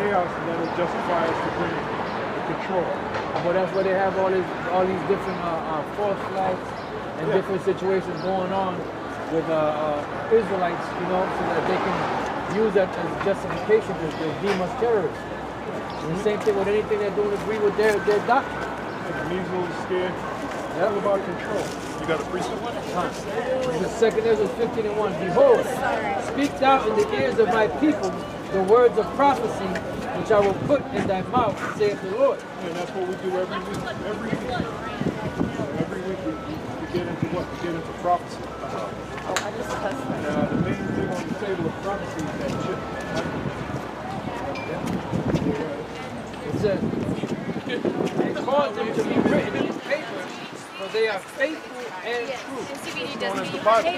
chaos and that'll justify us to bring the control. But that's why they have all these different false flags and different situations going on with Israelites, you know, so that they can use that as justification to deem us terrorists. And the same thing with anything that don't agree with their doctrine. Measles, scared. It's all about control. You got a precept? The second Ezra 15:1. Behold, speak thou in the ears of my people the words of prophecy which I will put in thy mouth, saith the Lord. And that's what we do every week. Every week we get into what? We get into prophecy. And the main thing on the table of prophecy is that chip. It says, and cause them to be written in paper, for they are faithful and true. The Bible.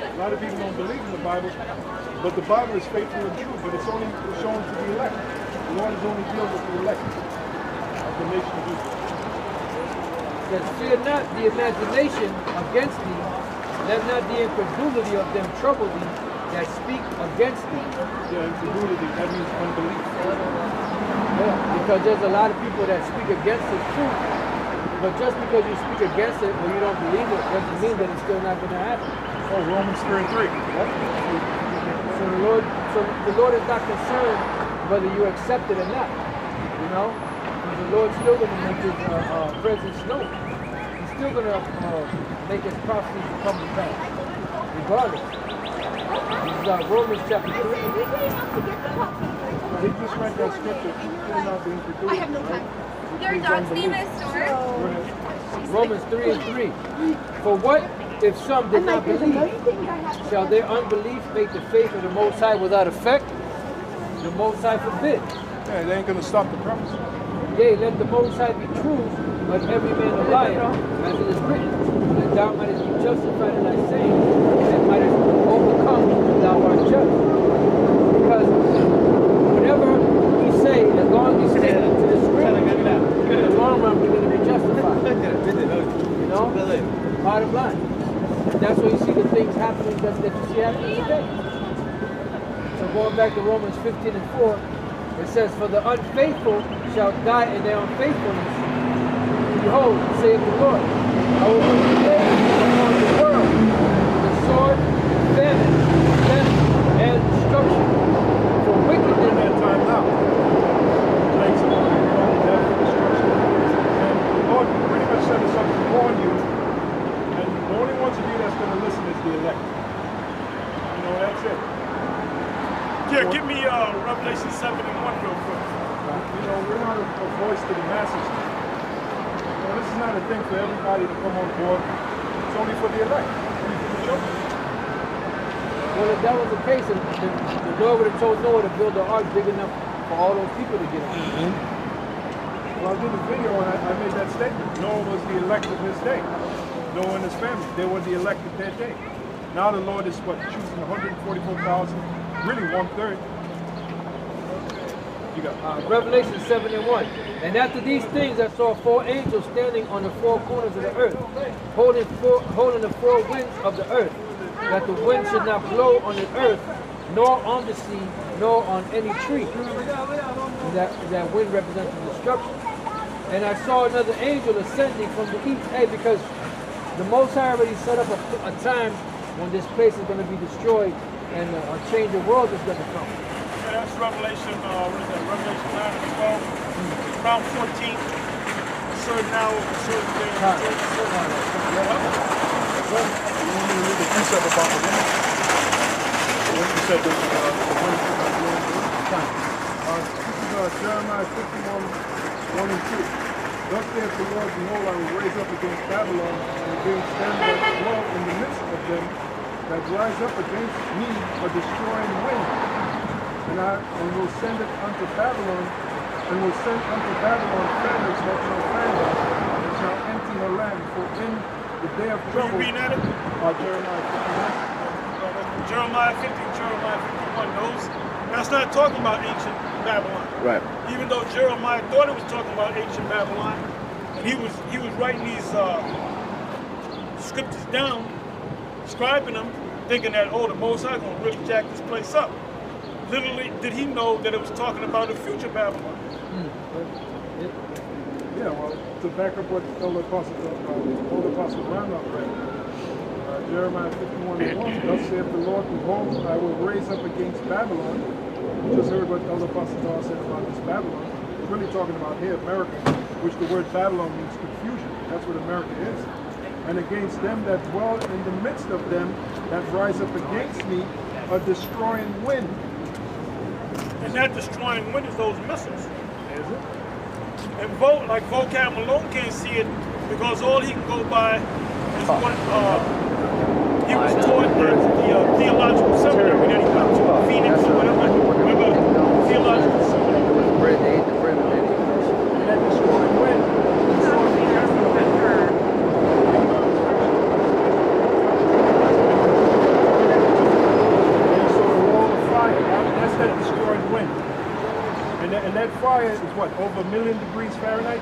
A lot of people don't believe in the Bible, but the Bible is faithful and true, but it's only shown to the elect. The Lord is only dealing with the elect of the nation of Israel. That fear not the imagination against thee, let not the incredulity of them trouble thee that speak against thee. Yeah, incredulity, that means unbelief. Yeah, because there's a lot of people that speak against the truth, but just because you speak against it or you don't believe it doesn't mean that it's still not going to happen. Oh, Romans 3:3. So the Lord is not concerned whether you accept it or not, you know? Because the Lord's still going to make his presence known. He's still going to make his prophecies come to pass, regardless. This is Romans chapter 3. He just read that scripture. I have no time. Your dog's name is Storm? Romans 3:3. For what if some did not believe? Shall their unbelief make the faith of the Most High without effect? The Most High forbid. Yeah, they ain't going to stop the promise. Yea, let the Most High be true, but every man a liar, as it is written, that thou mightest be justified in thy saying, and mightest overcome when thou art judged. Because whenever we say, as long as we stick to the script, in the long run we're going to be justified. You know? Bottom line. That's why you see the things happening that you see happening today. So going back to Romans 15:4, it says, for the unfaithful shall die in their unfaithfulness. Behold, saith the Lord, I will bring plagues upon the world, the sword, famine, death, and destruction. For wickedness In that time now. Plagues upon the world, death, and destruction. And the Lord pretty much set us up to warn you. And the only ones of you that's going to listen is the elect. You know, that's it. Yeah, give me Revelation 7:1 real quick. You know, we're not a voice to the masses. You know, this is not a thing for everybody to come on board. It's only for the elect. Well, if that was the case, the Lord would have told Noah to build an ark big enough for all those people to get on. Well, I did a video and I made that statement. Noah was the elect of his day. Noah and his family, they were the elect of their day. Now the Lord is what, choosing 144,000, really 1/3. You got Revelation 7:1. And after these things I saw 4 angels standing on the 4 corners of the earth, holding the 4 winds of the earth, that the wind should not blow on the earth, nor on the sea, nor on any tree. And that wind represents the destruction. And I saw another angel ascending from the east. Hey, because the Most High already set up a time when this place is going to be destroyed and a change of world is going to come. Yeah, that's Revelation, what is that? Revelation 9 and 12, around 14. A certain hour, a certain day, a certain You want me to read the precept about the woman? When you said the woman should not blow in the wind? This is Jeremiah 51, 1 and 2. Thus saith the Lord, behold, I will raise up against Babylon, and against them that dwell in the midst of them, that rise up against me a destroying wind. And will send it unto Babylon, and will send unto Babylon fanners that shall fan her, and shall empty her land. For in the day of trouble. Are you reading at it? Jeremiah 51. Jeremiah 50, Jeremiah 51. That's not talking about ancient Babylon. Right. Even though Jeremiah thought it was talking about ancient Babylon, and he was writing these scriptures down, scribing them, thinking that, oh, the Most High gonna really jack this place up. literally, did he know that it was talking about the future Babylon? Yeah, well, to back up what Elder Apostle Brown read, Jeremiah 51:1, thus saith the Lord, behold, I will raise up against Babylon. You just heard what Elder Apostle Dar said about this Babylon. It's really talking about here, America, which the word Babylon means confusion. That's what America is. And against them that dwell in the midst of them that rise up against me, a destroying wind. And that destroying wind is those missiles. Is it? And like Vocab Malone can't see it because all he can go by is what he was taught at the theological seminary that he went to, Phoenix or whatever theological seminary. And that destroying wind. That destroyed wind. And that fire is what, over 1 million degrees Fahrenheit?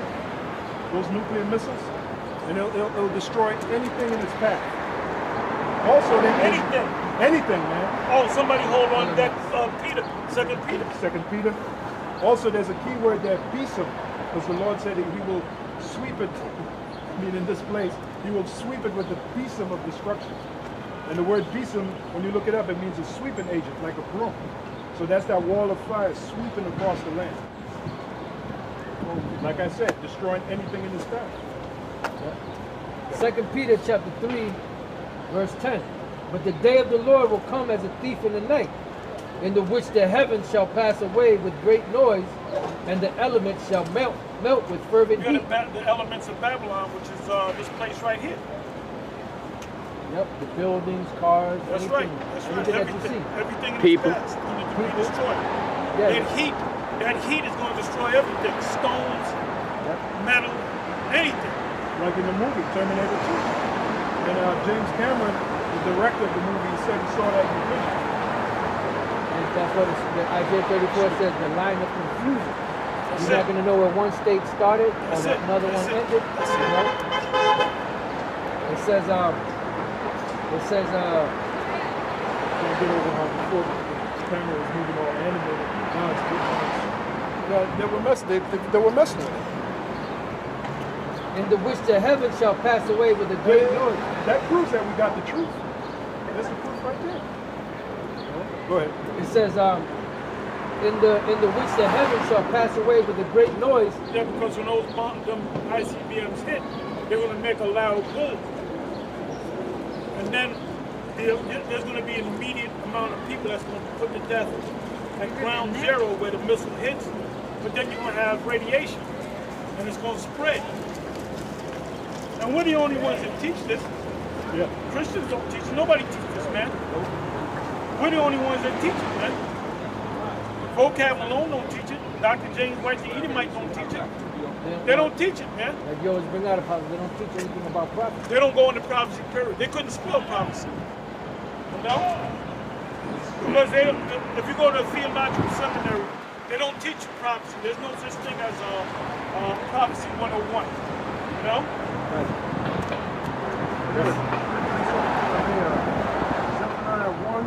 Those nuclear missiles? And it'll destroy anything in its path. Also, anything, man. Oh, somebody hold on to that Peter, 2 Peter. 2 Peter. Also, there's a key word there, besom, because the Lord said that he will sweep it, in this place, he will sweep it with the besom of destruction. And the word besom, when you look it up, it means a sweeping agent, like a broom. So that's that wall of fire sweeping across the land. Like I said, destroying anything in its path. 2 Peter chapter 3, verse 10. But the day of the Lord will come as a thief in the night, in the which the heavens shall pass away with great noise, and the elements shall melt with fervent heat. The elements of Babylon, which is this place right here. Yep, the buildings, cars, That's anything, right. That's anything right. that you see. Everything in People. its past needed to be destroyed. Yeah. That heat is going to destroy everything. Stones, metal, anything. Like in the movie, Terminator 2. And James Cameron, the director of the movie, said he saw that in the vision. And that's what Isaiah 34 says, the line of confusion. You're not going to know where one state started or another one ended. You know? It says, Can't get over how before the camera was moving all animated. Now it's they were messing with it. in the which the heavens shall pass away with a great noise. That proves that we got the truth. That's the proof right there. Go ahead. It says, in the which the heavens shall pass away with a great noise. Yeah, because when those them ICBMs hit, they're going to make a loud boom. And then there's going to be an immediate amount of people that's going to be put to death at ground zero where the missile hits. But then you're going to have radiation, and it's going to spread. And we're the only ones that teach this. Yeah. Christians don't teach it. Nobody teaches this, man. We're the only ones that teach it, man. Vocab Malone don't teach it. Dr. James White, the Edomite, don't teach it. They don't teach it, man. Like you always bring out about, they don't teach anything about prophecy. They don't go into prophecy, period. They couldn't spell prophecy. You know? Because if you go to a theological seminary, they don't teach you prophecy. There's no such thing as prophecy 101. You know? Right. Zephaniah 1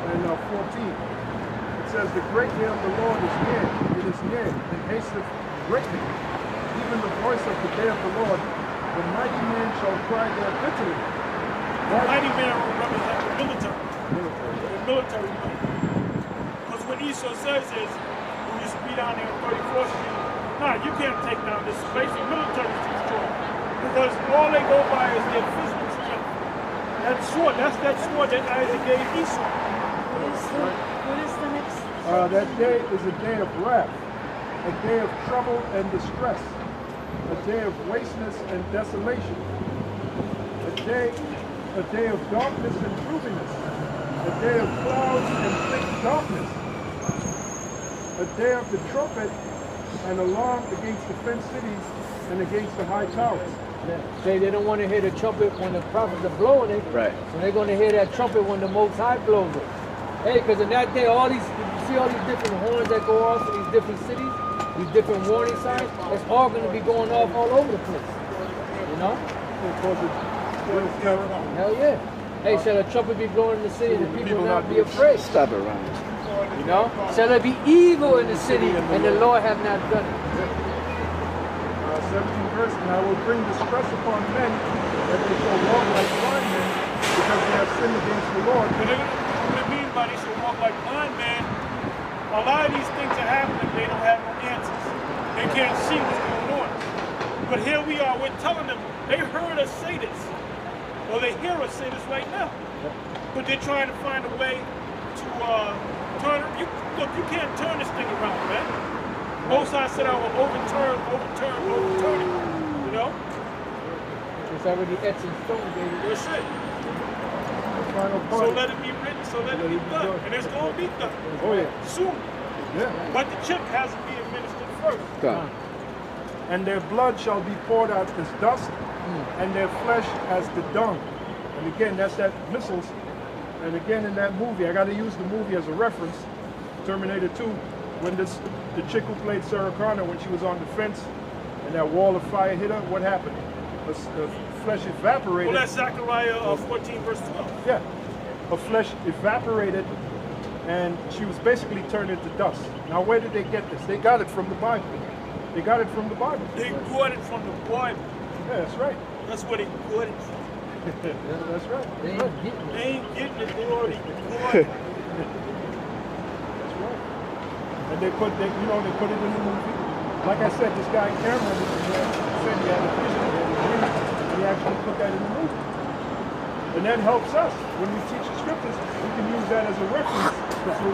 and 14. It says, the great day of the Lord is near. It is near and hasteth greatly. Even the voice of the day of the Lord, the mighty man shall cry there bitterly. The mighty man represents the military. The military might. Because what Esau says is, we used to be down there on 34th Street. Nah, you can't take down this place. The military is destroyed. Because all they go by is their physical strength. That sword, that's that sword that Isaac gave Esau. What is the next? That day is a day of wrath, a day of trouble and distress, a day of wasteness and desolation, a day of darkness and gloominess, a day of clouds and thick darkness, a day of the trumpet and alarm against the fenced cities and against the high towers. Say they don't want to hear the trumpet when the prophets are blowing it. Right. So they're going to hear that trumpet when the Most High blows it. Hey, because in that day, you see all these different horns that go off in these different cities, these different warning signs, it's all going to be going off all over the place. You know? Terror. Hell yeah. Hey, shall a trumpet be blowing in the city and the people not be afraid? Stop it, Ron. You know? Shall there be evil in the city and the Lord have not done it? 17th verse, and I will bring distress upon men that they shall walk like blind men because they have sinned against the Lord. What it means by they should walk like blind man, a lot of these things are happening, they don't have no answers. They can't see what's going on. But here we are, we're telling them, they heard us say this. Or they hear us say this right now. But they're trying to find a way to turn it. Look, you can't turn this thing around, man. Moses said I will overturn it. You know? It's already etched in stone, baby. That's it. Final So part. let it be written, so let it be done. And it's going to be done. Oh yeah. Soon. Yeah. But the chip has to be administered first. God. And their blood shall be poured out as dust, and their flesh as the dung. And again, that's that missiles. And again, in that movie, I got to use the movie as a reference. Terminator 2, when the chick who played Sarah Connor, when she was on the fence, and that wall of fire hit her, what happened? The flesh evaporated. Well, that's Zechariah 14, verse 12. Yeah, her flesh evaporated, and she was basically turned into dust. Now, where did they get this? They got it from the Bible. They got it from the Bible. They got it from the Bible. Yeah, that's right. That's where they got it from. Yeah, that's right. They ain't getting it. They ain't getting it, they already got it. That's right. And they put it in the movie. Like I said, this guy Cameron said he had a vision, he had a dream, and he actually put that in the movie. And that helps us when we teach the scriptures. We can use that as a reference, so you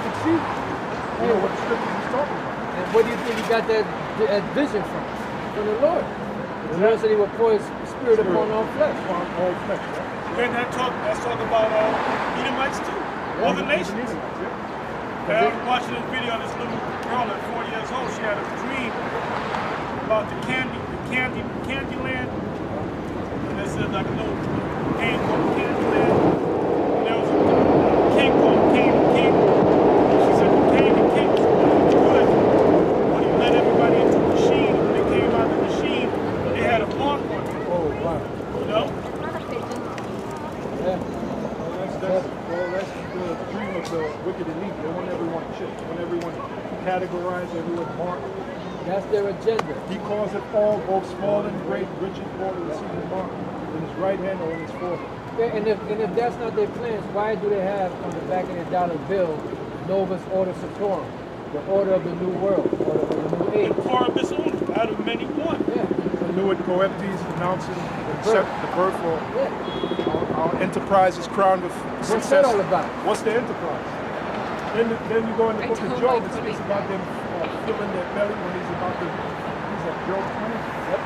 can see, what the scripture is talking about. And what do you think he got that vision from? From the Lord. The Lord said he will pour his spirit upon all flesh. Upon all flesh, right? Then let's talk about Edomites too. Other nations. I was watching this video of this little girl at 4 years old. She had a dream about the candy land. And this is like a little game called Candyland. And there was a king called King. And she said the king was good. When he let everybody into the machine, when they came out of the machine, they had a mark on it. Oh, wow. You know? Yeah. That's the dream of the wicked elite. They want everyone chipped. They want everyone categorized, everyone marked. That's their agenda. He calls it all, both small and great, rich and poor, to receive the mark in his right hand or in his forehead. Yeah, and if that's not their plans, why do they have on the back of their dollar bill Novus Ordo Seclorum, the order of the new world, or the new age? The Corvus Unum, out of many one. Yeah. Nuit Coeptes announcing the birth for Yeah. our enterprise is crowned with success. What's that all about? What's the enterprise? Then you go in the book of Job, it speaks about them filling their belly when he's about to, he's at Job 20. Yep.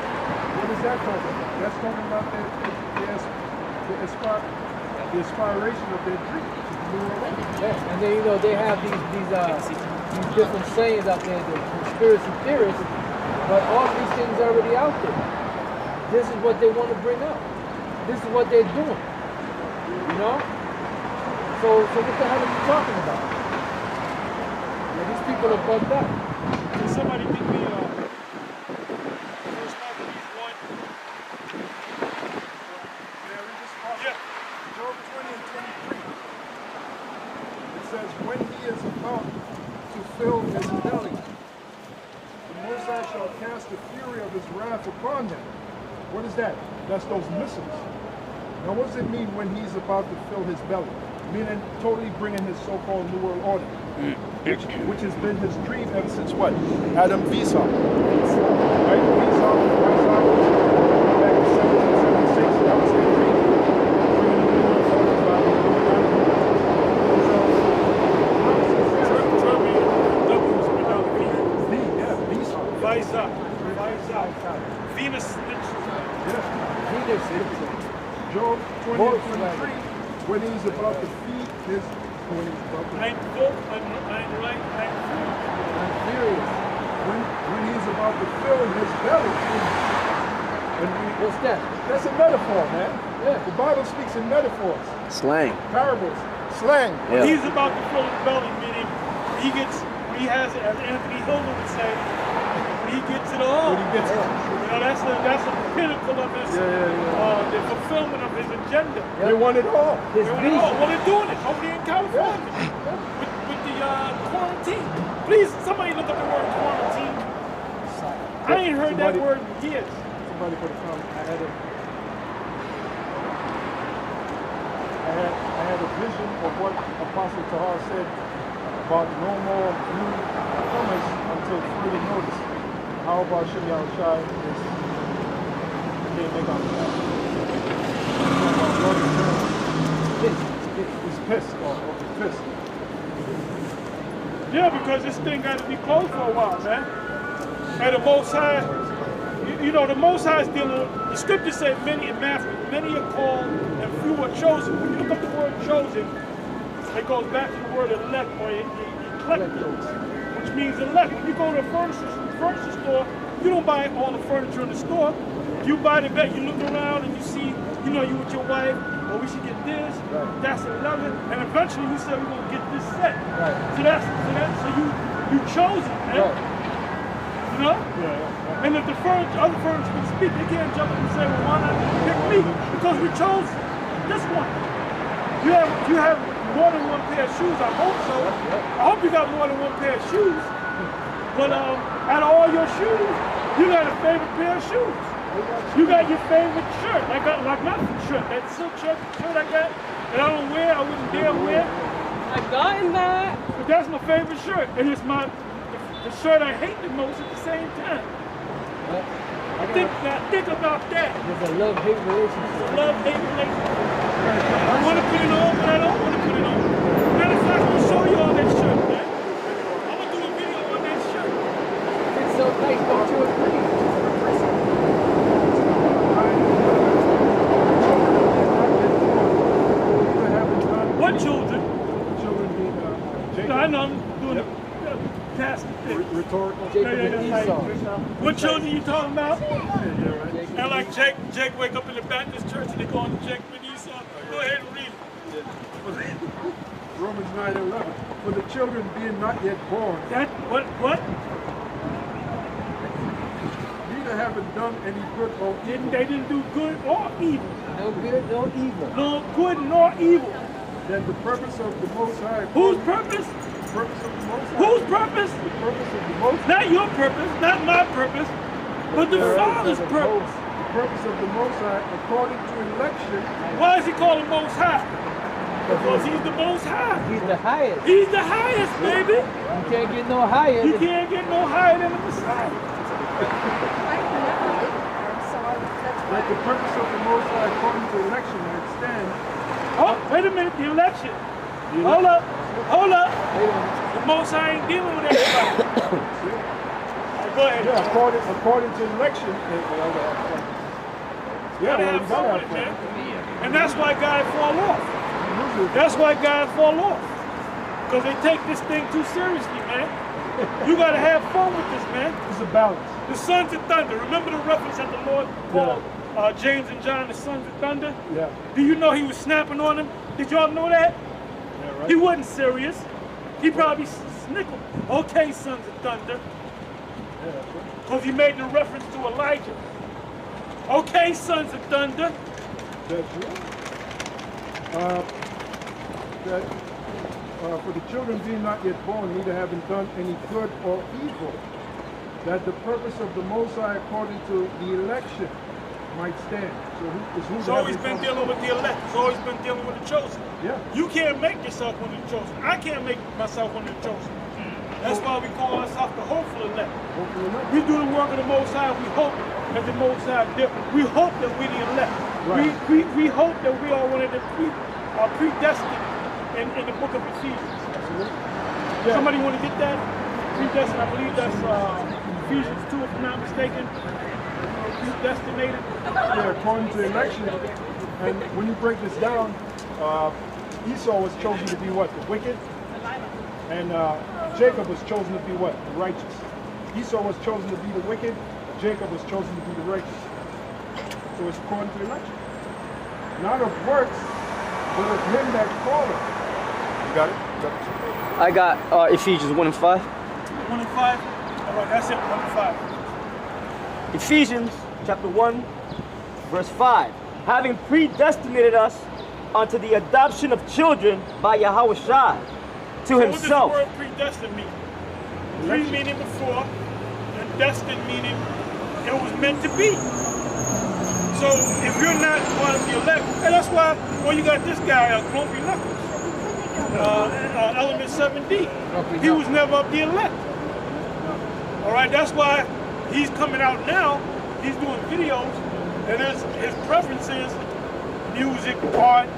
What is that talking about? That's talking about the aspiration of their dream. Yeah. And then they have these different sayings out there, the conspiracy theorists, but all these things are already out there. This is what they want to bring up. This is what they're doing. You know? So what the hell are you talking about? These people are bugged out. Can somebody give me First Maccabees 1? Yeah. Job 20 and 23. It says, when he is about to fill his belly, the Most High shall cast the fury of his wrath upon them. What is that? That's those missiles. Now what does it mean when he's about to fill his belly? Meaning totally bringing his so-called New World Order, which has been his dream ever since what? Adam Weishaupt. Right? Weishaupt back in 1776, that was his dream. Bringing the New World Order about Venus. Job 20 and 23, when he's about to feed his, when he's about to fill his belly. What's that? That's a metaphor, man. Yeah. The Bible speaks in metaphors, Slang. parables, slang. Yeah. He's about to fill his belly, meaning he has it, as Anthony Hilden would say, he gets it all. When he gets it. That's the pinnacle of his, the fulfillment of his agenda. They want it all. His They want it beast. all. Well, they're doing it over there in California. quarantine. Please, somebody look up the word quarantine. I ain't heard that word in years. Somebody put a comment. I had a vision of what Apostle Tahar said about no more newcomers until further notice. How about Shimmy Al-Shai? Can't make out that. He's pissed. Pissed. Yeah, because this thing got to be closed for a while, man. And the Most High, you know, the Most High is dealing with, the scripture said many in Matthew, many are called and few are chosen. When you look up the word chosen, it goes back to the word elect or eclectos, which means elect. When you go to a furniture store, you don't buy all the furniture in the store. You buy the bed, you look around and you see, you know, you with your wife, well, we should get this, that's 11, and eventually you say we're going to get this set. Right. So you chose it, man. Right. You know? Yeah. And if the other furniture can speak, they can't jump up and say, well, why not pick me? Because we chose this one. You have more than one pair of shoes, I hope so. I hope you got more than one pair of shoes. But out of all your shoes, you got a favorite pair of shoes. You got your favorite shirt. I got like my shirt, that silk shirt I got that I don't wear, I wouldn't dare wear. I got in that. But that's my favorite shirt, and it's the shirt I hate the most at the same time. Think about that. There's a love-hate relationship. Love-hate relationship. I want to put it on, but I don't want to put it on. Matter of fact, I'm gonna show you all that shirt, man. I'm gonna do a video on that shirt. It's so nice, don't you agree? What children? Children being Jacob. No, I know I'm doing the past thing. Rhetorical. Jacob and Esau. What children you talking about? Yeah, right. And like Jake wake up in the Baptist church and they call him Jacob and Esau. Go ahead and read it. Romans 9:11. For the children being not yet born, That what? neither having done any good or evil, They didn't do good or evil. No good, no evil. No good nor evil. then the purpose of the Most High. Whose purpose? The purpose of the Most High. Whose purpose? The purpose of the Most High. Not your purpose, not my purpose, but the Father's purpose. The purpose of the Most High, according to election, Why is he called the Most High? Because he's the Most High. He's the highest. He's the highest, baby. You can't get no higher. You can't get no higher than the Messiah. that the purpose of the Most High, according to election, extends. Oh, wait a minute, the election. Hold up. The Most High ain't dealing with everybody. Go ahead. Yeah, according to election. Gotta have fun with it, man. And that's why guys fall off. That's why guys fall off. Because they take this thing too seriously, man. You gotta have fun with this, man. It's a balance. The sons of thunder. Remember the reference that the Lord called James and John the sons of thunder? Yeah. Do you know he was snapping on them? Did y'all know that? Yeah, right. He wasn't serious. He probably snickered. Okay, sons of thunder. Yeah, that's right. Because he made the reference to Elijah. Okay, sons of thunder. That's right. For the children being not yet born, neither having done any good or evil, that the purpose of the Most High, according to the election, might stand. So It's always been dealing with the elect. It's always been dealing with the chosen. Yeah. You can't make yourself one of the chosen. I can't make myself one of the chosen. That's why we call ourselves the hopeful elect. Hopefully not. We do the work of the Most High. We hope that the Most High did. We hope that we're the elect. Right. We hope that we are one of the predestined in the book of Ephesians. Yeah. Somebody want to get that? Predestined, I believe that's Ephesians 2, if I'm not mistaken. Predestinated. Yeah, according to election. And when you break this down, Esau was chosen to be what? The wicked. And Jacob was chosen to be what? The righteous. Esau was chosen to be the wicked. Jacob was chosen to be the righteous. So it's according to election. Not of works, but of him that calleth. You got it? I got Ephesians 1 and 5. 1 and 5? All right, that's it, 1 and 5. Ephesians chapter 1, verse 5. Having predestinated us unto the adoption of children by Yahweh Shai, to himself. What does the word predestined mean? Pre meaning before, and destined meaning it was meant to be. So if you're not one of the elect, and that's why when you got this guy, Grumpy Knuckles, Element 7D, he was never of the elect. All right, that's why he's coming out now. He's doing videos, and his preferences, music, art,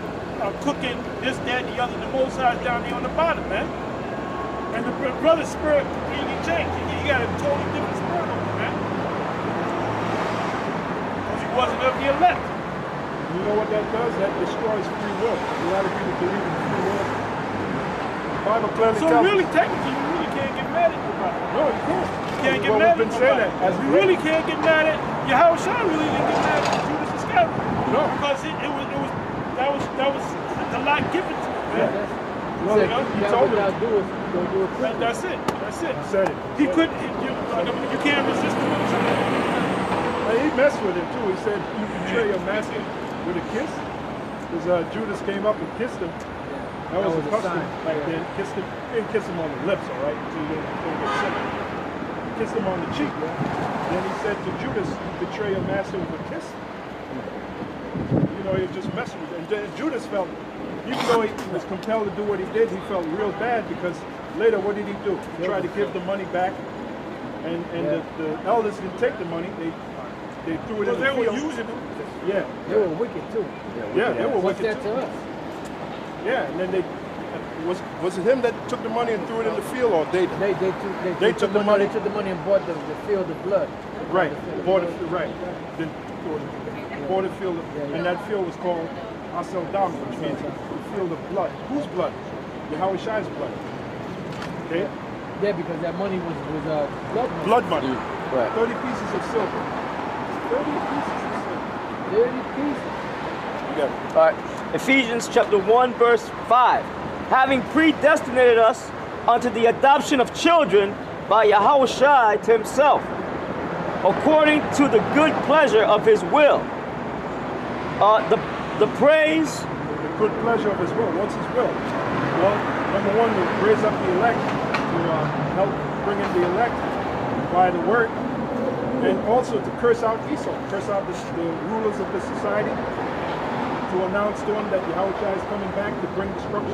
cooking, this, that, the other. The Most High is down there on the bottom, man. And the brother's spirit completely changed. He got a totally different spirit on him, man. Because he wasn't of the elect. You know what that does? That destroys free will. A lot of people believe in free will. The Bible clearly So tells really, us. technically, you really can't get mad at nobody. No, you can't. You can't get Well, mad we've at been saying nobody. that. As You we really can't get mad at Yahushua. Really didn't get mad at Judas Iscariot. No. Because that was the lot given to him, man. Well, He he said, told what him. thou doest, go do it quickly. That's it. That's it. He said it. He couldn't. You can't resist him. And he messed with him too. He said, "You betray your master with a kiss." Because Judas came up and kissed him. That was a custom sign. back then. Kissed him. Didn't kiss him on the lips, all right, until you don't get sick. Kissed him on the cheek. Then he said to Judas, "You betray your master with a kiss." You know, he was just messing with him. And Judas felt, even though he was compelled to do what he did, he felt real bad because later, what did he do? He tried to give the money back, and the elders didn't take the money. They threw it in Because the they were field. using him. Yeah, They were wicked too. yeah, they were What's wicked that too. to us? Yeah, and then was it him that took the money and threw it in the field, or they? They took the money. They took the money and bought the field of blood. Right, bought it, right. Then bought a field, and that field was called Asel Dam, which means the field of blood. Whose blood? Yahushua's blood. Okay? Yeah, because that money was blood money. Blood money. Right. 30 pieces of silver. 30 pieces of silver. 30 pieces. You got it. All right. Ephesians chapter 1, verse 5. Having predestinated us unto the adoption of children by Yahushua to himself, according to the good pleasure of his will. The praise. The good pleasure of his will. What's his will? Well, number one, to raise up the elect, to help bring in the elect by the word, and also to curse out Esau, curse out the rulers of the society, to announce to them that Yahushua is coming back to bring destruction.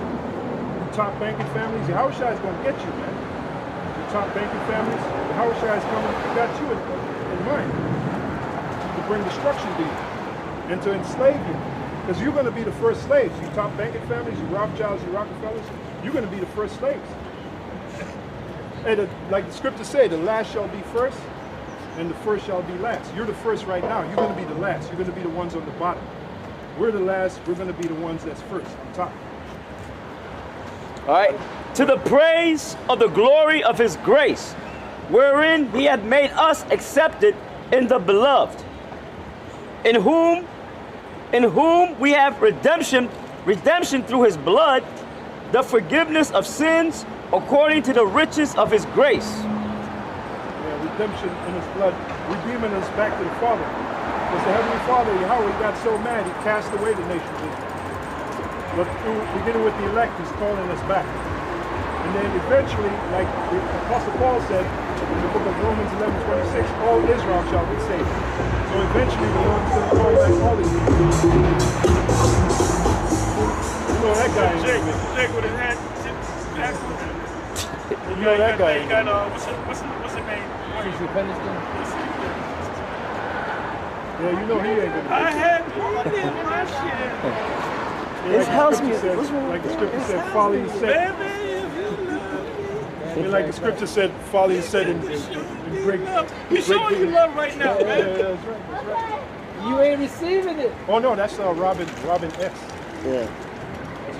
The top banking families, Yahushua is going to get you, man. The top banking families, Yahushua is coming to get you in mind, to bring destruction to you, and to enslave you. Because you're going to be the first slaves. You top banking families, you Rothschilds, you Rockefellers, you're going to be the first slaves. And like the scriptures say, the last shall be first, and the first shall be last. You're the first right now. You're going to be the last. You're going to be the ones on the bottom. We're the last. We're going to be the ones that's first on top. All right. To the praise of the glory of his grace, wherein he hath made us accepted in the beloved, in whom we have redemption through his blood, the forgiveness of sins according to the riches of his grace. Yeah, redemption in his blood, redeeming us back to the Father. Because the Heavenly Father, Yahweh, got so mad, he cast away the nation of Israel. But beginning with the elect, he's calling us back. And then eventually, like the Apostle Paul said in the book of Romans 11:26, all Israel shall be saved. So eventually the Lord's going to call back all of you. You know that guy. Jake with his hand backwards. You know that guy. You got what's the name? Cecil Peniston. Yeah, you know he ain't gonna. I had one in my shit. Yeah, His house music. said, What's wrong like the with scripture his said, house folly is music? said. Baby, if you love me. Like the scripture said, folly is said in great. You showing you love right now, Yeah, man. that's right. That's right. You ain't receiving it. Oh no, that's Robin S. Yeah.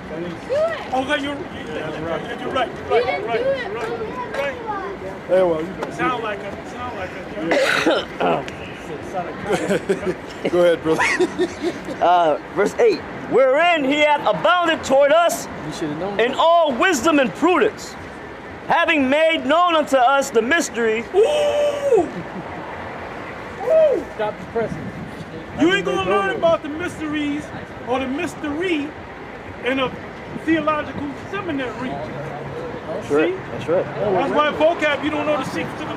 That is- Do it. Okay, you're right. You're right. You didn't do it, but we had to Right. realize. Yeah, well, you can Sound like a. Go ahead, brother. Verse 8. Wherein he hath abounded toward us You should have known. in all wisdom and prudence, having made known unto us the mystery. Ooh! Stop the pressing. You ain't gonna learn about the mysteries or the mystery in a theological seminary. That's right. See? That's right. That's why vocab, you don't know the secrets of this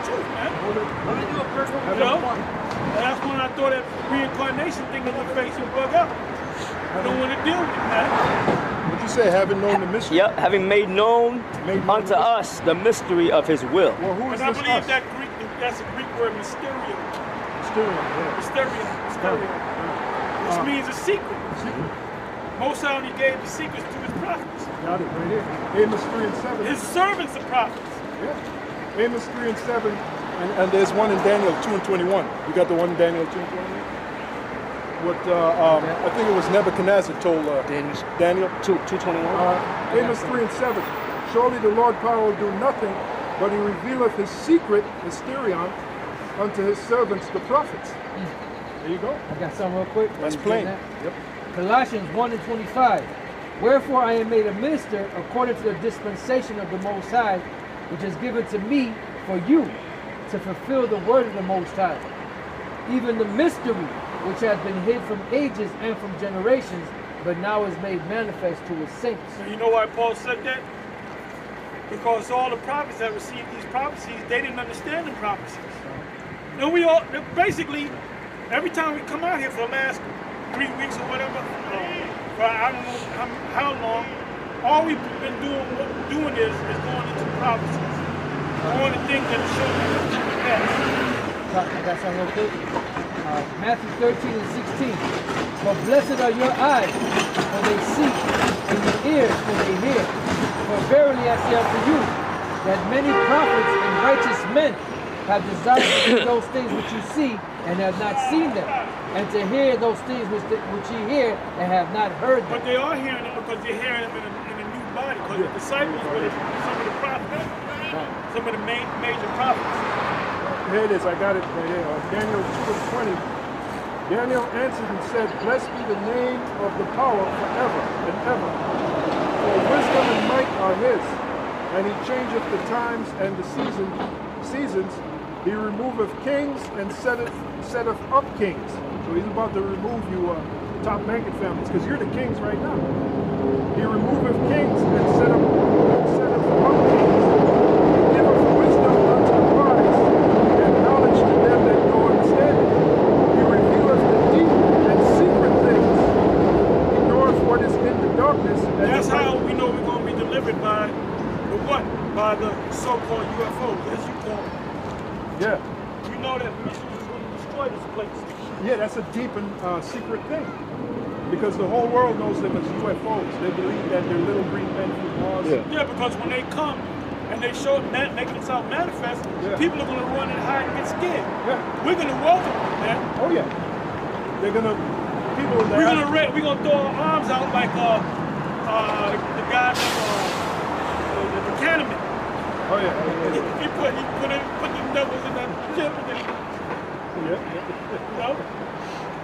truth, man. You know? And that's when I throw that reincarnation thing in your face, you bug out. I don't want to deal with it, man. What you say, having known the mystery? Yep, having made known unto us the mystery of his will. Well, who is And I this believe us? that's a Greek word, mysterium. Mysterium, Mysterium. Which means a secret. Most High only gave the secrets to his prophets. Got it right here. Amos 3 and 7. His servants are prophets. Yeah. Amos 3 and 7. And there's one in Daniel 2 and 21. You got the one in Daniel 2 and 21? What I think it was Nebuchadnezzar told Daniel. 2:21. Amos 3 and 7. Surely the Lord power will do nothing, but he revealeth his secret, mysterion, unto his servants, the prophets. There you go. I got something real quick. That's You plain. getting that? Yep. Colossians 1 and 25. Wherefore I am made a minister according to the dispensation of the Most High, which is given to me for you, to fulfill the word of the Most High, even the mystery which has been hid from ages and from generations, but now is made manifest to his saints. And you know why Paul said that? Because all the prophets that received these prophecies, they didn't understand the prophecies. And we all, basically, every time we come out here for the last 3 weeks or whatever, for I don't know how long, all we've been doing is going into prophecies. Going to things that show the past. I got something real quick. Matthew 13 and 16. For blessed are your eyes, for they see, and your ears, for they hear. For verily I say unto you, that many prophets and righteous men have desired to see those things which you see, and have not seen them, and to hear those things which you hear, and have not heard them. But they are hearing it because they're hearing them in a new body. Because the disciples were some of the prophets, some of the major prophets. Here it is, I got it right here. Daniel 2 and 20. Daniel answered and said, blessed be the name of the power forever and ever. For wisdom and might are his, and he changeth the times and the seasons. He removeth kings and setteth up kings. So he's about to remove you top banking families, because you're the kings right now. He removeth kings and setteth up kings. He giveth wisdom unto the wise, and knowledge to them that know understanding. He revealeth the deep and secret things. He knoweth what is in the darkness. And That's how we know we're going to be delivered by the what? By the so-called UFOs, as you call them. Yeah. We know that missiles is going to destroy this place. Yeah, that's a deep and secret thing. Because the whole world knows them as UFOs. They believe that they're little green men from Mars. Yeah, because when they come and they show make themselves manifest, people are going to run and hide and get scared. Yeah. We're going to welcome them, man. Oh yeah. They're gonna We're gonna throw our arms out like the guy from the Candyman. Oh yeah. He put the devils in that ship, and then, you know.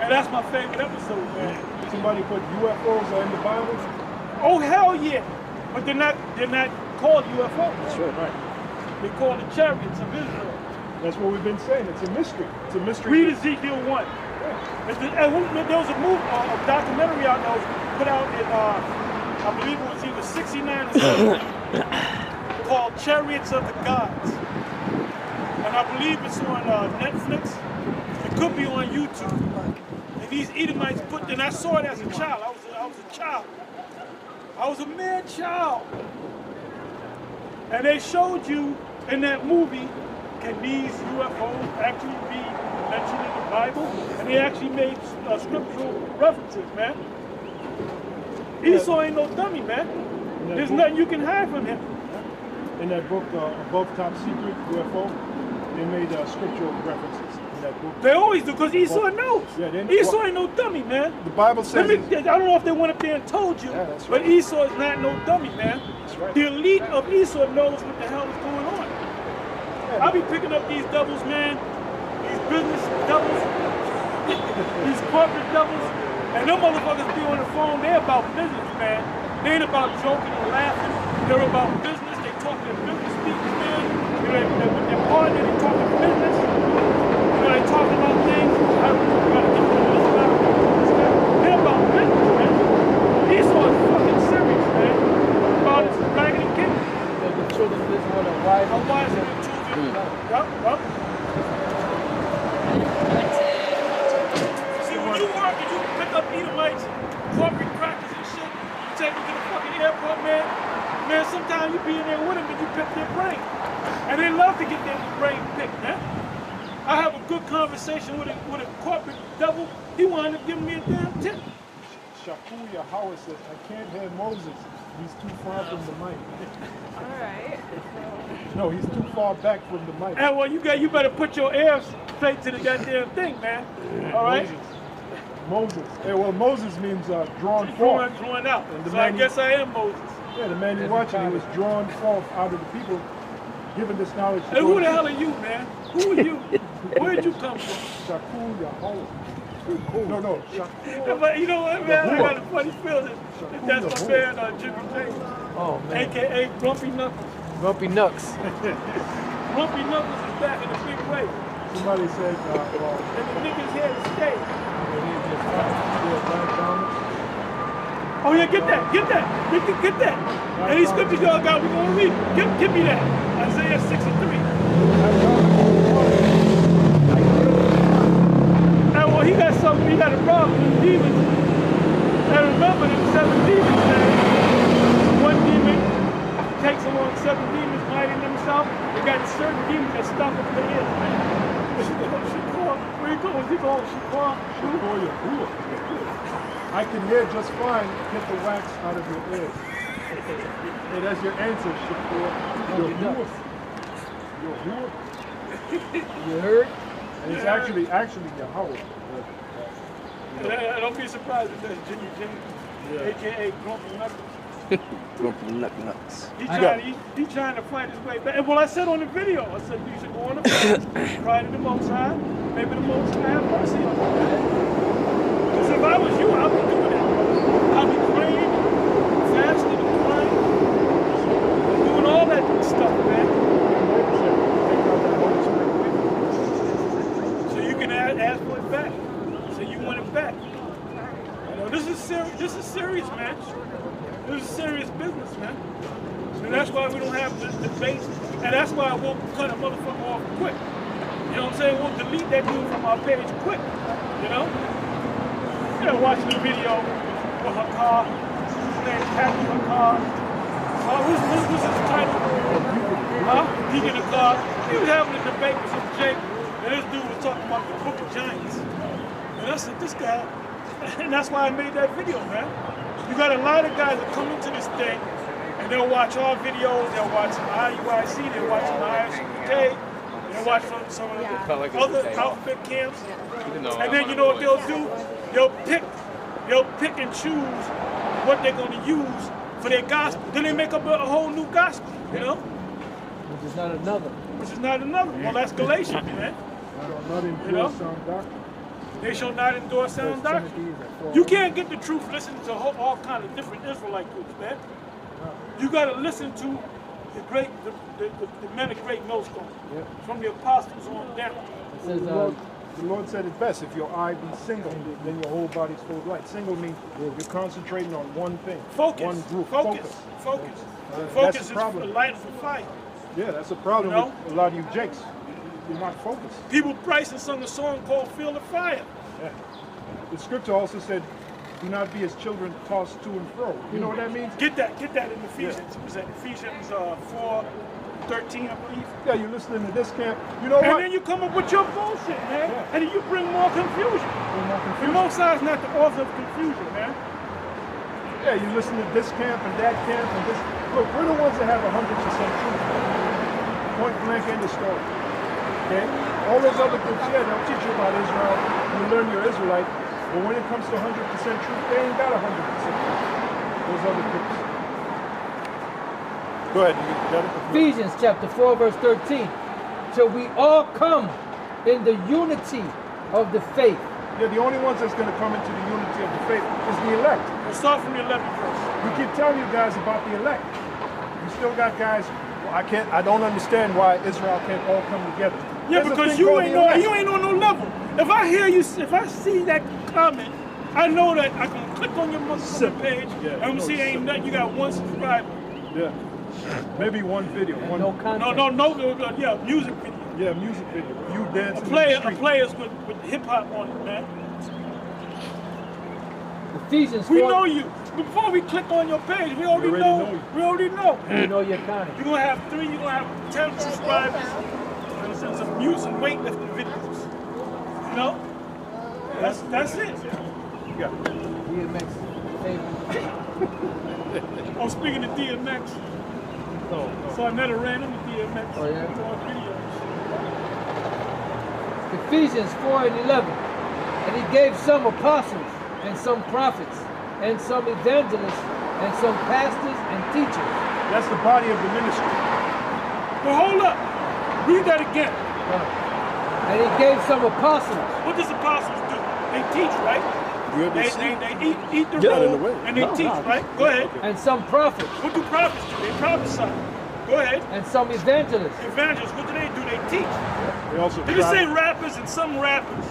And that's my favorite episode, man. Somebody put UFOs in the Bible. Oh hell yeah! But they're not called UFOs. That's right. They call the chariots of Israel. That's what we've been saying. It's a mystery. It's a mystery. Read Ezekiel 1. There was a documentary out that was put out in, I believe it was either 69 or 70, called Chariots of the Gods. And I believe it's on Netflix. It could be on YouTube. And these Edomites and I saw it as a child. I was a child. I was a mad child. And they showed you in that movie, can these UFOs actually be mentioned in the Bible? And they actually made scriptural references, man. Esau ain't no dummy, man. There's nothing you can hide from him. In that book, Above Top Secret UFO, they made scriptural references in that book. They always do, because Esau knows. Yeah, Esau ain't no dummy, man. The Bible says... I don't know if they went up there and told you, that's but right. Esau is not no dummy, man. That's right. The elite of Esau knows what the hell is going on. Yeah, I be picking up these doubles, man. These business doubles, these corporate doubles, and them motherfuckers be on the phone. They're about business, man. They ain't about joking and laughing. They're about business. They talking to business speakers, man. With their partner, they talking business. They talking about things. You gotta get rid of this guy, this guy. They're about business, man. Esau is fucking serious, man. About his raggedy kid. wise I'm wise and choosing. Yup. See, when you work and you pick up Edomites, corporate crackers and shit, you take them to the fucking airport, man. Man, sometimes you be in there with them and you pick their brain. And they love to get their brain picked, man. I have a good conversation with a corporate devil. He wanted to give me a damn tip. Shakuya Howard says, I can't hear Moses. He's too far from the mic. Alright. No, he's too far back from the mic. And well, you better put your ears straight to the goddamn thing, man. All right? Moses. Hey, well, Moses means drawn forth. Drawn out. And the So I man guess I am Moses. Yeah, the man you're watching, he was drawn forth out of the people, given this knowledge. Hey, who the hell are you, man? Who are you? Where'd you come from? Shakuya Howard. No, Yeah, but you know what, man? I got a funny feeling. That's my man, Jimmy James. Oh, man. AKA Grumpy Knuckles. Grumpy Knucks. Grumpy Knuckles is back in a big way. Somebody said, And the niggas here to stay. Oh yeah, get that. Get that. And these scriptures y'all got, we're gonna read. Give me that. Isaiah 63. And well, he got a problem with demons. And remember the 7 demons there. One demon takes along 7 demons fighting themselves. They got certain demons that stop up the ears. Where you going? He going, Shakur. I can hear just fine. Get the wax out of your ears. Hey, that's your answer, Shakur. You heard? And it's actually Yahweh. Don't be surprised if that's Jimmy James, AKA Grumpy Knuckles. Grumpy Knucks. He trying to fight his way back. And well, I said on the video, I said you should go on the fast, cry to the Most High. Maybe the Most High have mercy on you. Because if I was you, I would do that. I'd be praying, fasting, and crying, doing all that stuff, man. So you can ask for it back. So you want it back. You know, this is serious. This is serious, man. This is serious business, man. And that's why we don't have the debates. And that's why we'll cut a motherfucker off quick. You know what I'm saying? We'll delete that dude from our page quick. You know? Yeah, watching the video with her car. His name's Patrick her car. What's his title? He in the car. He was having a debate with some Jake. And this dude was talking about the Book of Giants. And I said, this guy, and that's why I made that video, man. You got a lot of guys that come into this thing and they'll watch our videos, they'll watch some IUIC, they'll watch some ISUK, they'll watch some of the other outfit camps. And then you know what they'll do? They'll pick and choose what they're going to use for their gospel. Then they make up a whole new gospel, you know? Which is not another. Which is not another. Well, that's Galatians, man. You know? They shall not endorse sound doctrine. You can't get the truth listening to all kind of different Israelite groups, man. You got to listen to the men of great millstone, from the apostles on down. It says, the Lord said it best, if your eye be single, then your whole body's full of light. Single means you're concentrating on one thing. Focus. One group. Focus. Focus is the light of the fire. Yeah, that's a problem with a lot of you jakes. You're not focused. People Price and sung a song called Feel the Fire. Yeah. The scripture also said, do not be as children tossed to and fro. You know what that means? Get that in Ephesians. It was at Ephesians 4:13, I believe. Yeah, you're listening to this camp. You know what? And then you come up with your bullshit, man. Yeah. And then you bring more confusion. The Most High is not the author of confusion, man. Yeah, you listen to this camp and that camp and this. Look, we're the ones that have 100% truth. Point blank in the story. Okay? All those other groups, yeah, they'll teach you about Israel. You learn you're Israelite. But when it comes to 100% truth, they ain't got 100%. Those other groups. Go ahead. You got it? Ephesians chapter 4, verse 13. So we all come in the unity of the faith. Yeah, the only ones that's going to come into the unity of the faith is the elect. We'll start from the 11th verse. We keep telling you guys about the elect. You still got guys. Well, I don't understand why Israel can't all come together. Yeah, There's a because thing you called ain't the on no level. If I see that comment, I know that I can click on your motherfucking page and see ain't nothing. You got 1 subscriber. Yeah. Maybe one video. And One, no content. No, yeah, music video. yeah, music video. You dancing in the A street. players with hip hop on it, man. Ephesians 4. We know you. Before we click on your page, we already already know. know you. We already know. You know your content. You're gonna have 3. You're gonna have 10 subscribers. And some music and weightlifting videos. You know? That's it. Yeah. DMX favorite. Oh, speaking of DMX, No, so I met a random DMX. Oh, yeah? It's on video. Ephesians 4:11. And he gave some apostles, and some prophets, and some evangelists, and some pastors and teachers. that's the body of the ministry. But hold up. Read that again. And he gave some apostles. What does apostles do? They teach, right? Good to They see. eat the Yeah. roll In a way. and they teach, right? Go ahead. And some prophets. What do prophets do? They prophesy. Go ahead. And some evangelists. Evangelists, what do? They teach. They also Did it say try- rappers and some rappers?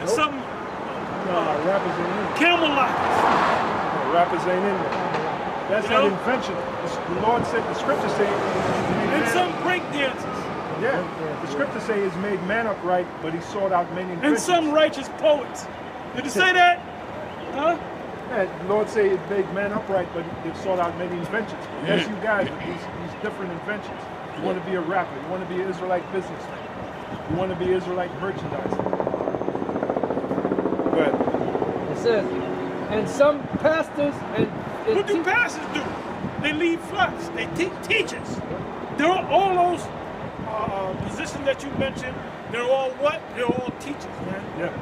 And some No, rappers ain't in there. camel lockers. No, rappers ain't in there. That's You not know? invention. The Lord said, the scripture say, And some break dancers. yeah, the scripture say he's made man upright, but he sought out many And inventions. some righteous poets. Did it say that? Huh? Yeah, the Lord say it made man upright, but he sought out many inventions. Yes, you guys, with these different inventions. You want to be a rapper. You want to be an Israelite businessman. You want to be Israelite merchandiser. Go ahead. It says, and some pastors and What do pastors do? They lead flocks. They teachers. They're all those positions that you mentioned. They're all what? They're all teachers, man. Yeah.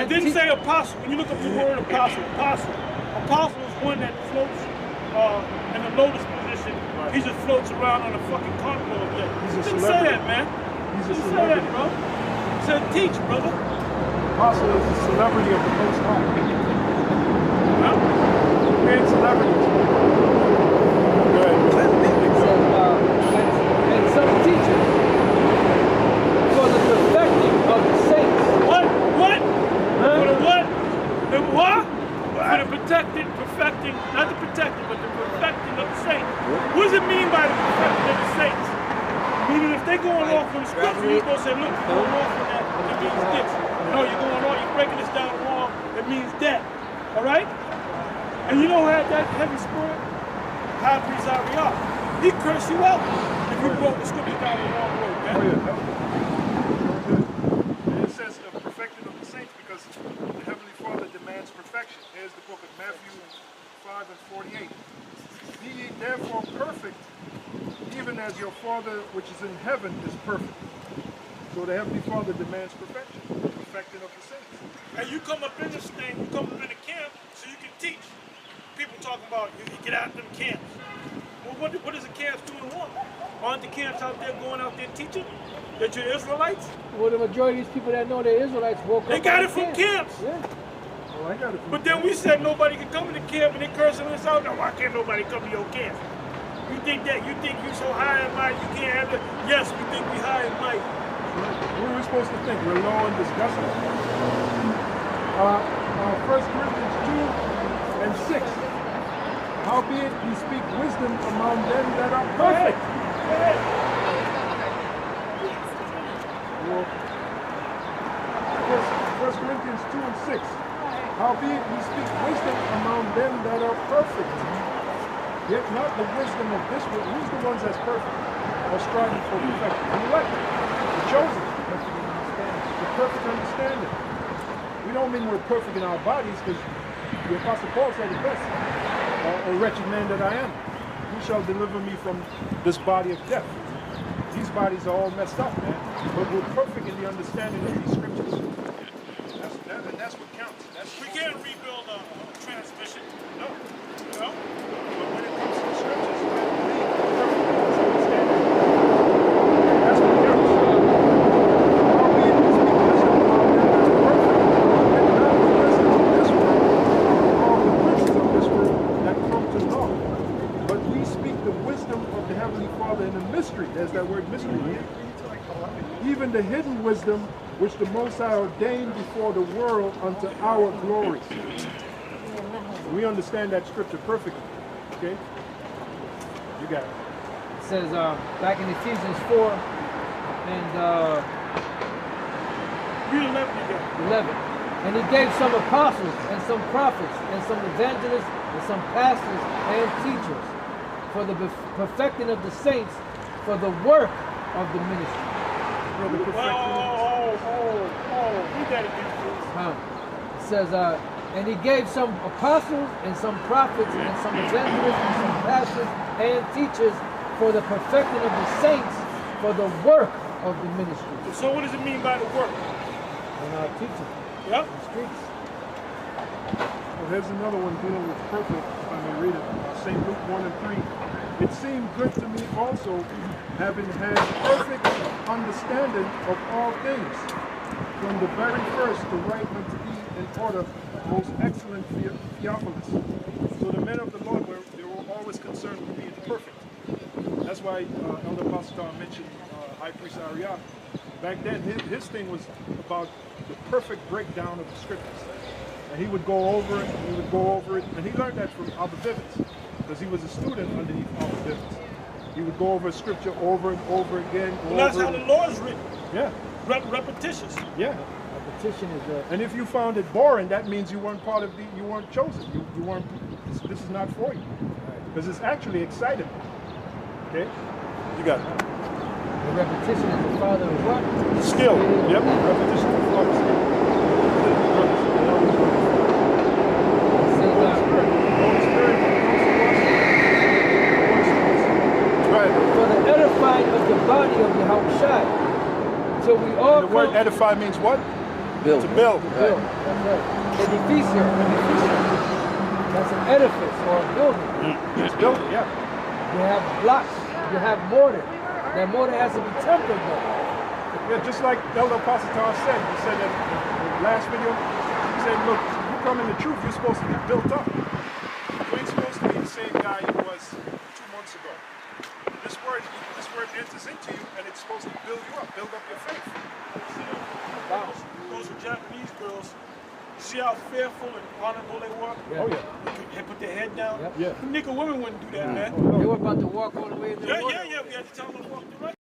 It didn't say apostle. When you look up the word apostle, apostle is one that floats in the lotus position. He just floats around on a fucking carnival all day. He's a Didn't say celebrity. that, man. He's a Didn't say that, celebrity. bro. It said teach, brother. Apostle is the celebrity of the Most High. Huh? Great celebrities. Go ahead. it says, and some teachers for the perfecting of the saints. What? What? Huh? For the what? The what? For the perfecting, not the protecting, but the perfecting of the saints. What does it mean by the perfecting of the saints? Meaning if they're going off from scripture, you're supposed to say, look, you're going off from that, it means this. No, you're going off, you're breaking this down wrong, it means that. All right? And you know who had that heavy spirit? High priest Ariel. He cursed you out if you broke the scripture down the wrong way, man. Oh, yeah. And it says the perfecting of the saints because the Heavenly Father demands perfection. Here's the book of Matthew 5 and 48. Be ye therefore perfect, even as your Father which is in heaven is perfect. So the Heavenly Father demands perfection, the perfecting of the saints. And you come up in this thing, you come up in the camp so you can teach. People talking about you get out of them camps. Well, what is the camps doing wrong? Aren't the camps out there going out there teaching that you're Israelites? Well, the majority of these people that know they're Israelites woke up. They got in it from camp. camps. Yeah. Oh, I got it. But then we said nobody can come to the camp and they cursing us out. Now why can't nobody come to your camp? You think that? You think you so high and mighty you can't have it? Yes, we think we high and mighty. What are we supposed to think? We're low and disgusting. 1 Corinthians 2 and 6. Howbeit we speak wisdom among them that are perfect. Well, 1 Corinthians 2 and 6. Howbeit we speak wisdom among them that are perfect. Yet not the wisdom of this world. Who's the ones that's perfect? Or striving for perfection? The elect, the chosen, the perfect understanding. We don't mean we're perfect in our bodies, because the Apostle Paul said it best. A wretched man that I am, who shall deliver me from this body of death? These bodies are all messed up, man. But we're perfect in the understanding of these scriptures. And that's what counts. We can't rebuild a transmission. No. You know? But when it comes to the scriptures, you have to believe perfect understanding. That's what counts. Howbeit we speak wisdom among them that's perfect, and not the wisdom of this world, or the princes of this world that come to naught. But we speak the wisdom of the Heavenly Father in a mystery. There's that word mystery again. Even the hidden wisdom which the Most High ordained before the world unto our glory. We understand that scripture perfectly. Okay? You got it. It says back in Ephesians 4 and Read 11 again. 11. And he gave some apostles and some prophets and some evangelists and some pastors and teachers for the perfecting of the saints, for the work of the ministry. For the perfecting Read that again, please. It says, and he gave some apostles and some prophets and some evangelists and some pastors and teachers for the perfecting of the saints, for the work of the ministry. So what does it mean by the work? And teaching Yep. the streets. Well, here's another one dealing with perfect. If I may read it. St. Luke 1 and 3. It seemed good to me also, having had perfect understanding of all things, from the very first to write unto thee in order, most excellent Theophilus. So the men of the Lord they were always concerned with being perfect. That's why Elder Pastor mentioned High Priest Ariak. Back then, his thing was about the perfect breakdown of the scriptures. And he would go over it, and he learned that from Albert Vivens, because he was a student underneath Albert Vivens. He would go over scripture over and over again. Well, that's how the law's written. Yeah. Repetitious. Yeah. Repetition is a... And if you found it boring, that means you weren't part of you weren't chosen. You weren't, this is not for you. Because it's actually exciting. Okay? You got it. The repetition is the father of what? Skill. Yep. Repetition is the father of skill. For the edifying of the body of the Yahushua, till we all The word edify means what? Build. To build. build. That's right. Edificio. That's an edifice or a building. It's building, yeah. You have blocks. You have mortar. That mortar has to be tempered though. Yeah, just like Elder Pastor said. He said that in the last video, he said, look, you come in the truth, you're supposed to be built up. You ain't supposed to be the same guy you was 2 months ago. This word enters into you, and it's supposed to build you up, build up your faith. Those are Japanese girls. See how fearful and honorable they were? Yeah. Oh, yeah. They put their head down. Yep. Yeah. Nigga, women wouldn't do that, man. They were about to walk all the way into the Yeah, water. yeah, yeah. We had to tell them to walk the right.